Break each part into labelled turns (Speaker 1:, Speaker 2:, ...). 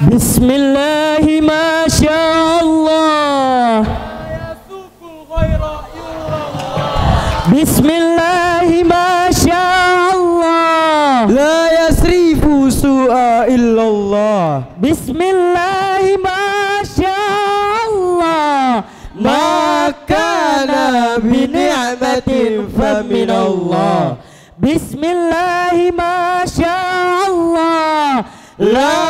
Speaker 1: Bismillahi masyaallah. Bismillahi masyaallah.
Speaker 2: La yasrifu su'a illallah.
Speaker 1: Bismillahi masyaallah.
Speaker 2: Makana bini'matin faminallah.
Speaker 1: Bismillahi masyaallah.
Speaker 2: La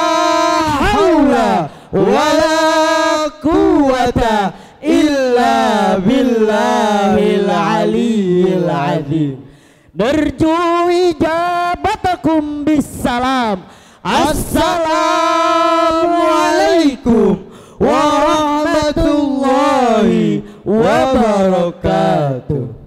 Speaker 2: hawla wa la quwwata illa billahil aliyyil azim.
Speaker 1: Narju ijabatakum bisalam.
Speaker 2: Assalamualaikum warahmatullahi wabarakatuh.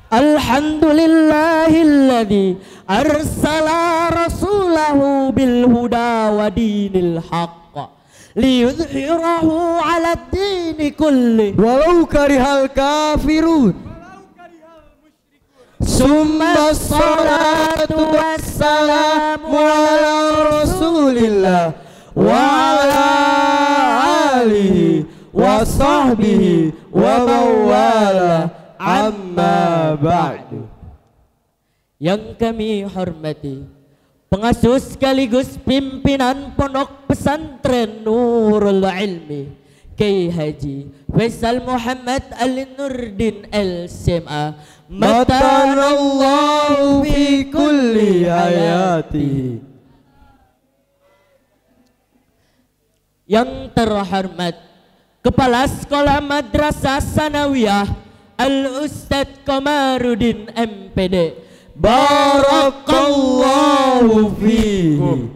Speaker 1: Alhamdulillahilladzi arsala rasulahu bil huda wa dinil haqq liyudhhirahu 'ala ad-dini kulli
Speaker 2: walau karihal kafirun. Summa salatu wassalamu ala rasulillah wa ala alihi wa sahbihi wa mawala. Amma ba'du.
Speaker 1: Yang kami hormati pengasuh sekaligus pimpinan Pondok Pesantren Nurul Ilmi Kiai Haji Faisal Muhammad Al-Nurdin LCMA,
Speaker 2: matanallahu fi kulli hayati.
Speaker 1: Yang terhormat Kepala Sekolah Madrasah Sanawiyah Al-Ustadz Komarudin MPD,
Speaker 2: barakallahu fihi,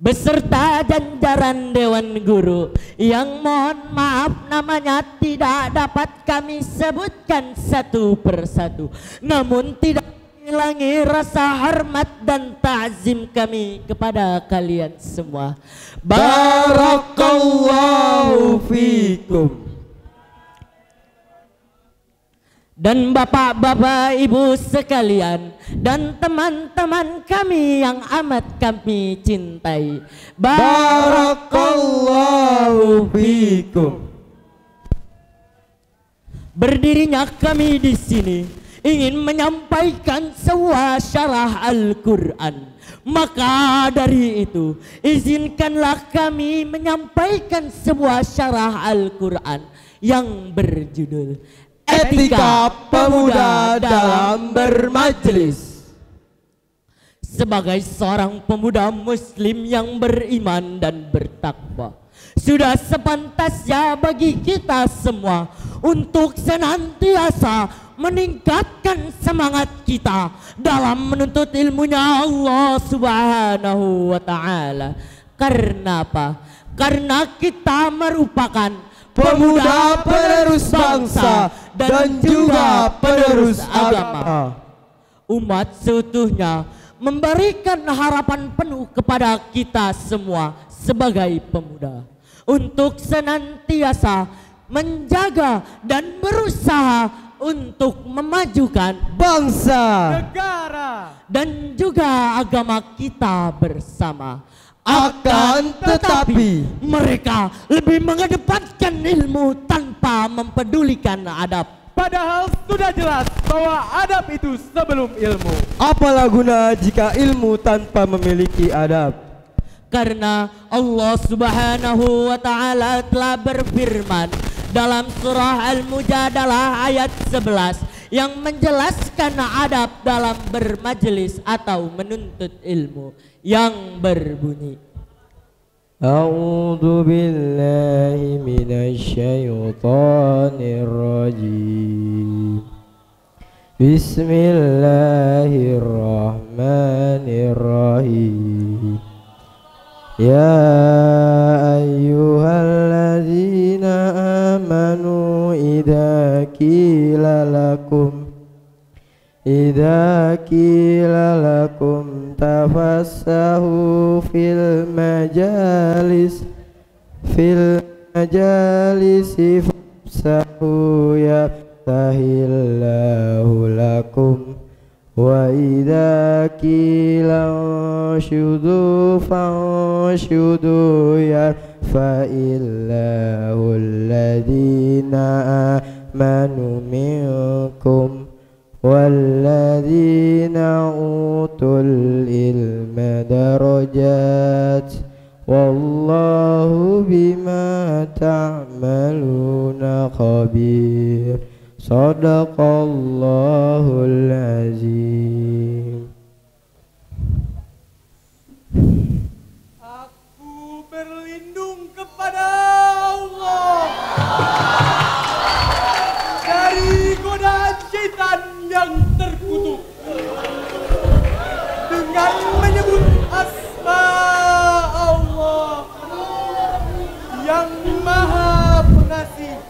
Speaker 1: beserta jajaran Dewan Guru yang mohon maaf namanya tidak dapat kami sebutkan satu persatu, namun tidak hilangi rasa hormat dan ta'zim kami kepada kalian semua.
Speaker 2: barakallahu fikum.
Speaker 1: Dan bapak-bapak ibu sekalian dan teman-teman kami yang amat kami cintai,
Speaker 2: barakallahu fikum.
Speaker 1: Berdirinya kami di sini ingin menyampaikan sebuah syarah Al-Quran. Maka dari itu izinkanlah kami menyampaikan sebuah syarah Al-Quran yang berjudul
Speaker 2: Etika Pemuda dalam Bermajelis.
Speaker 1: Sebagai seorang pemuda muslim yang beriman dan bertakwa, sudah sepantasnya bagi kita semua untuk senantiasa meningkatkan semangat kita dalam menuntut ilmunya Allah Subhanahu wa ta'ala. Karena apa? Karena kita merupakan pemuda penerus bangsa dan juga penerus agama. Umat seutuhnya memberikan harapan penuh kepada kita semua sebagai pemuda untuk senantiasa menjaga dan berusaha untuk memajukan
Speaker 2: bangsa,
Speaker 1: negara, dan juga agama kita bersama.
Speaker 2: Akan tetapi
Speaker 1: mereka lebih mengedepankan ilmu tanpa mempedulikan adab.
Speaker 3: Padahal sudah jelas bahwa adab itu sebelum ilmu.
Speaker 2: apalah guna jika ilmu tanpa memiliki adab?
Speaker 1: Karena Allah Subhanahu wa ta'ala telah berfirman dalam surah Al-Mujadalah ayat 11 yang menjelaskan adab dalam bermajelis atau menuntut ilmu, yang berbunyi,
Speaker 2: A'udzu billahi minasyaitonir rajim. Bismillahirrahmanirrahim. Ya ayyuhalladzina amanu idza qila lakum tafassahu fil majalisi fafsahu yaftahillahu lakum Wa idza qila syudu fasyudu yarfa'illahu alladhina amanu minkum walladzina utul ilma darajat wallahu bima ta'maluna khabir. Sadaqallahul azim.
Speaker 3: Aku berlindung kepada Allah dari godaan syaitan yang terkutuk dengan menyebut asma Allah yang maha pengasih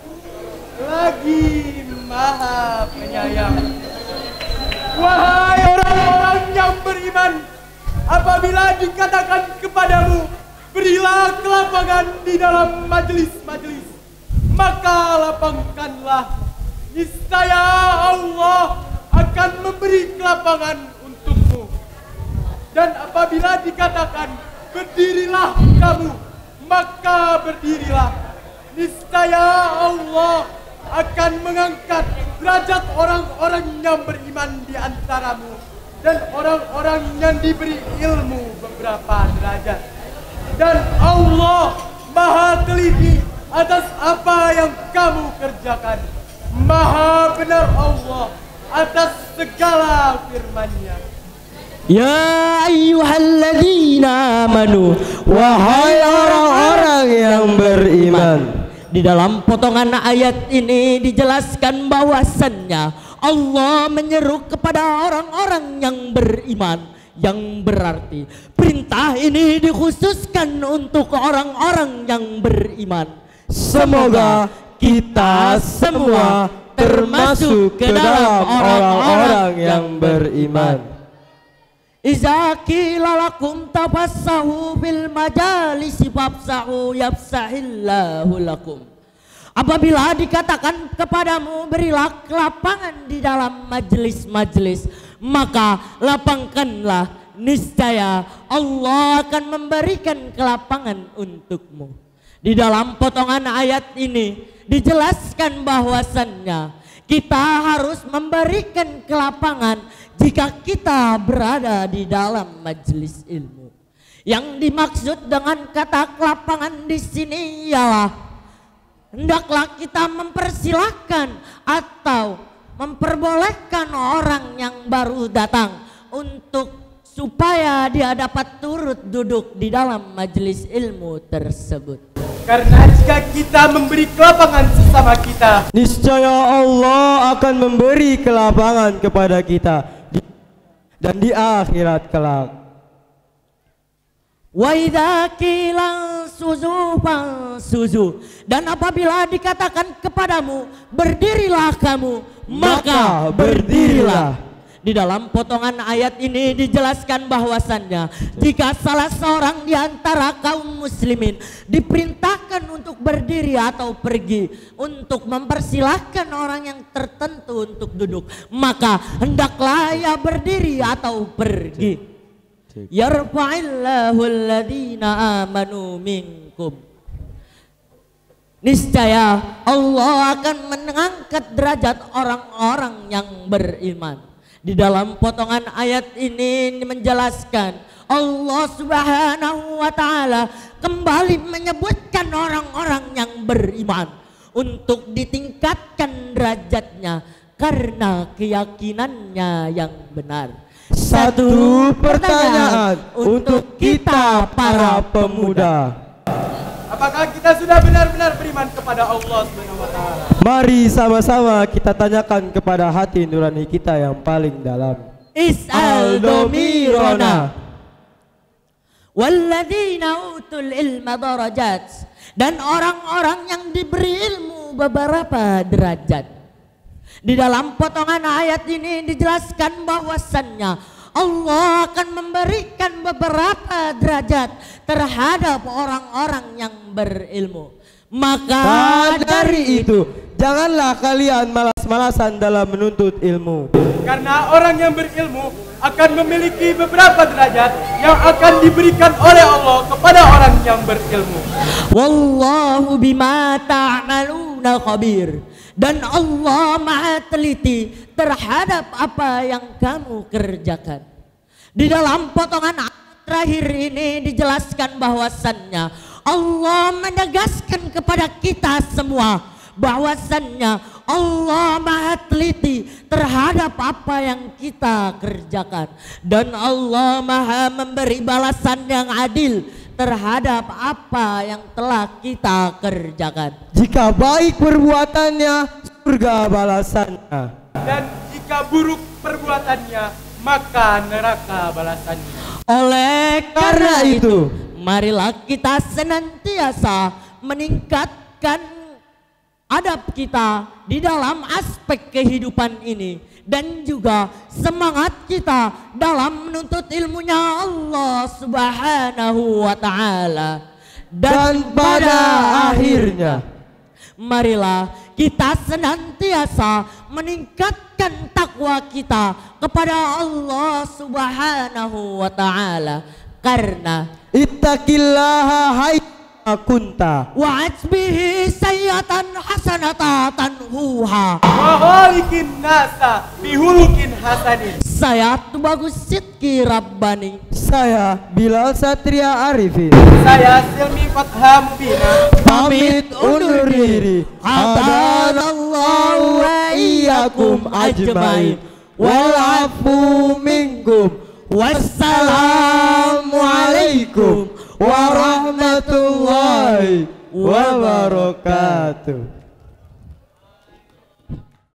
Speaker 3: lagi maha penyayang. Wahai orang-orang yang beriman, apabila dikatakan kepadamu berilah kelapangan di dalam majelis-majelis, maka lapangkanlah, niscaya Allah akan memberi kelapangan untukmu. Dan apabila dikatakan berdirilah kamu, maka berdirilah, niscaya Allah akan mengangkat derajat orang-orang yang beriman di antaramu dan orang-orang yang diberi ilmu beberapa derajat. Dan Allah maha teliti atas apa yang kamu kerjakan. Maha benar Allah atas segala firman-Nya.
Speaker 1: Ya ayyuhalladzina amanu,
Speaker 2: Wahai orang-orang yang beriman.
Speaker 1: Di dalam potongan ayat ini dijelaskan bahwasannya Allah menyeru kepada orang-orang yang beriman, yang berarti perintah ini dikhususkan untuk orang-orang yang beriman.
Speaker 2: Semoga kita semua termasuk ke dalam orang-orang yang beriman.
Speaker 1: Iza qila lakum tafassahu bil majalisi fafsahu yafsahillahu lakum. Apabila dikatakan kepadamu berilah kelapangan di dalam majelis-majelis, maka lapangkanlah, niscaya Allah akan memberikan kelapangan untukmu. Di dalam potongan ayat ini dijelaskan bahwasannya kita harus memberikan kelapangan jika kita berada di dalam majelis ilmu. Yang dimaksud dengan kata kelapangan di sini ialah hendaklah kita mempersilahkan atau memperbolehkan orang yang baru datang untuk supaya dia dapat turut duduk di dalam majelis ilmu tersebut.
Speaker 3: Karena jika kita memberi kelapangan sesama kita,
Speaker 2: niscaya Allah akan memberi kelapangan kepada kita dan di akhirat kelak.
Speaker 1: Wa idza qila suzu fansuzu, dan apabila dikatakan kepadamu berdirilah kamu, maka berdirilah. Di dalam potongan ayat ini dijelaskan bahwasannya jika salah seorang di antara kaum muslimin diperintahkan untuk berdiri atau pergi untuk mempersilahkan orang yang tertentu untuk duduk, maka hendaklah ia berdiri atau pergi. Yarfa'illahu alladhina amanu minkum. Niscaya Allah akan mengangkat derajat orang-orang yang beriman. Di dalam potongan ayat ini menjelaskan Allah Subhanahu wa Ta'ala kembali menyebutkan orang-orang yang beriman untuk ditingkatkan derajatnya karena keyakinannya yang benar.
Speaker 2: Satu pertanyaan untuk kita para pemuda.
Speaker 3: apakah kita sudah benar-benar beriman kepada Allah Subhanahu wa Ta'ala?
Speaker 2: Mari sama-sama kita tanyakan kepada hati nurani kita yang paling dalam.
Speaker 1: Is'al domirona walladzina utul ilma darajat, dan orang-orang yang diberi ilmu beberapa derajat. Di dalam potongan ayat ini dijelaskan bahwasannya Allah akan memberikan beberapa derajat terhadap orang-orang yang berilmu. Maka
Speaker 2: dari itu janganlah kalian malas bermalas-malasan dalam menuntut ilmu.
Speaker 3: Karena orang yang berilmu akan memiliki beberapa derajat yang akan diberikan oleh Allah kepada orang yang berilmu.
Speaker 1: Wallahu bima ta'maluna khabir. Dan Allah maha teliti terhadap apa yang kamu kerjakan. Di dalam potongan terakhir ini dijelaskan bahwasannya Allah menegaskan kepada kita semua bahwasannya Allah maha teliti terhadap apa yang kita kerjakan. Dan Allah maha memberi balasan yang adil terhadap apa yang telah kita kerjakan.
Speaker 2: Jika baik perbuatannya, surga balasannya.
Speaker 3: Dan jika buruk perbuatannya, maka neraka balasannya.
Speaker 1: Oleh karena itu, marilah kita senantiasa meningkatkan adab kita di dalam aspek kehidupan ini, dan juga semangat kita dalam menuntut ilmunya Allah Subhanahu wa ta'ala.
Speaker 2: Dan pada akhirnya,
Speaker 1: marilah kita senantiasa meningkatkan takwa kita kepada Allah Subhanahu wa ta'ala. Karena
Speaker 2: ittaqillaha haitsu kunta
Speaker 1: wa atbihi sayyatan hasanatan tanhuha
Speaker 3: Wa khaliqin nasa bihulukin hasanin.
Speaker 1: Saya Tubagus Sidki Rabbani.
Speaker 2: Saya Bilal Satria Arifin.
Speaker 3: Saya Silmi Fathah Mubina.
Speaker 2: Pamit undur diri. Hadanallahu wa iyyakum ajmain. Wal afu minkum. Wassalamualaikum warahmatullahi wabarakatuh.